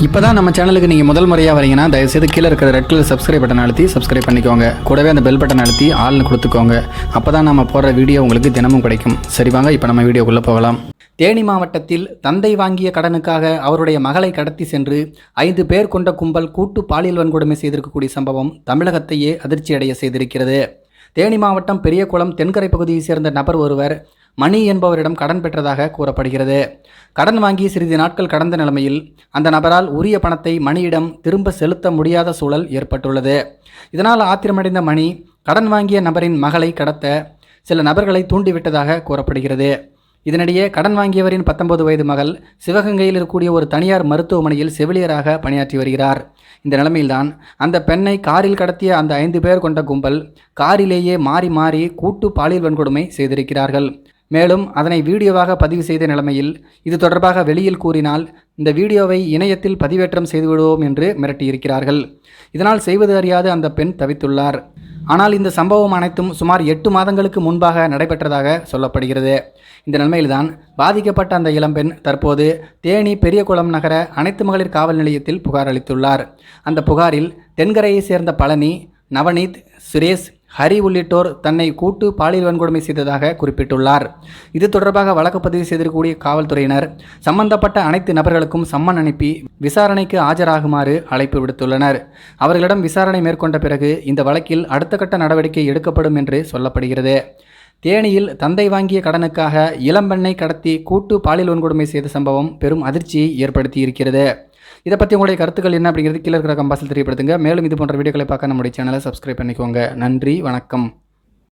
இப்போ தான் நம்ம சேனலுக்கு நீங்கள் முதல் முறையாக வரீங்கன்னா தயவுசெய்து கீழே இருக்கிற ரெட் கலர் சப்ஸ்கிரைப் பட்டன் அழுத்தி சப்ஸ்கிரைப் பண்ணிக்கோங்க. கூடவே அந்த பெல் பட்டன் அழுத்தி ஆள்னு கொடுத்துக்கோங்க. அப்போ தான் நம்ம போடுற வீடியோ உங்களுக்கு தினமும் கிடைக்கும். சரி வாங்க இப்போ நம்ம வீடியோக்குள்ளே போகலாம். தேனி மாவட்டத்தில் தந்தை வாங்கிய கடனுக்காக அவருடைய மகளை கடத்தி சென்று 5 பேர் கொண்ட கும்பல் கூட்டு பாலியல் வன்கொடுமை செய்திருக்கக்கூடிய சம்பவம் தமிழகத்தையே அதிர்ச்சியடைய செய்திருக்கிறது. தேனி மாவட்டம் பெரியகுளம் தென்கரை பகுதியைச் சேர்ந்த நபர் ஒருவர் மணி என்பவரிடம் கடன் பெற்றதாக கூறப்படுகிறது. கடன் வாங்கி சிறிது நாட்கள் கடந்த நிலைமையில் அந்த நபரால் உரிய பணத்தை மணியிடம் திரும்ப செலுத்த முடியாத சூழல் ஏற்பட்டுள்ளது. இதனால் ஆத்திரமடைந்த மணி கடன் வாங்கிய நபரின் மகளை கடத்த சில நபர்களை தூண்டிவிட்டதாக கூறப்படுகிறது. இதனிடையே கடன் வாங்கியவரின் 19 வயது மகள் சிவகங்கையில் இருக்கக்கூடிய ஒரு தனியார் மருத்துவமனையில் செவிலியராக பணியாற்றி வருகிறார். இந்த நிலைமையில்தான் அந்த பெண்ணை காரில் கடத்திய அந்த 5 பேர் கொண்ட கும்பல் காரிலேயே மாறி மாறி கூட்டு பாலியல் வன்கொடுமை செய்திருக்கிறார்கள். மேலும் அதனை வீடியோவாக பதிவு செய்த நிலைமையில் இது தொடர்பாக வெளியில் கூறினால் இந்த வீடியோவை இணையத்தில் பதிவேற்றம் செய்துவிடுவோம் என்று மிரட்டியிருக்கிறார்கள். இதனால் செய்வது அறியாது அந்த பெண் தவித்துள்ளார். ஆனால் இந்த சம்பவம் அனைத்தும் சுமார் 8 மாதங்களுக்கு முன்பாக நடைபெற்றதாக சொல்லப்படுகிறது. இந்த நிலைமையில்தான் பாதிக்கப்பட்ட அந்த இளம்பெண் தற்போது தேனி பெரியகுளம் நகர அனைத்து மகளிர் காவல் நிலையத்தில் புகார் அளித்துள்ளார். அந்த புகாரில் தென்கரையை சேர்ந்த பழனி, நவநீத், சுரேஷ், ஹரி உள்ளிட்டோர் தன்னை கூட்டு பாலியல் வன்கொடுமை செய்ததாக குறிப்பிட்டுள்ளார். இது தொடர்பாக வழக்கு பதிவு செய்திருக்கக்கூடிய காவல்துறையினர் சம்பந்தப்பட்ட அனைத்து நபர்களுக்கும் சம்மன் அனுப்பி விசாரணைக்கு ஆஜராகுமாறு அழைப்பு விடுத்துள்ளனர். அவர்களிடம் விசாரணை மேற்கொண்ட பிறகு இந்த வழக்கில் அடுத்த கட்ட நடவடிக்கை எடுக்கப்படும் என்று சொல்லப்படுகிறது. தேனியில் தந்தை வாங்கிய கடனுக்காக இளம்பெண்ணை கடத்தி கூட்டு பாலியல் வன்கொடுமை செய்த சம்பவம் பெரும் அதிர்ச்சியை ஏற்படுத்தி இருக்கிறது. இதை பற்றி உங்களுடைய கருத்துக்கள் என்ன அப்படிங்கிறது கீழே இருக்கிற கம்பாஸில் தெரியப்படுத்துங்க. மேலும் இது போன்ற வீடியோக்களை பார்க்க நம்முடைய சேனலை சப்ஸ்கிரைப் பண்ணிக்கோங்க. நன்றி, வணக்கம்.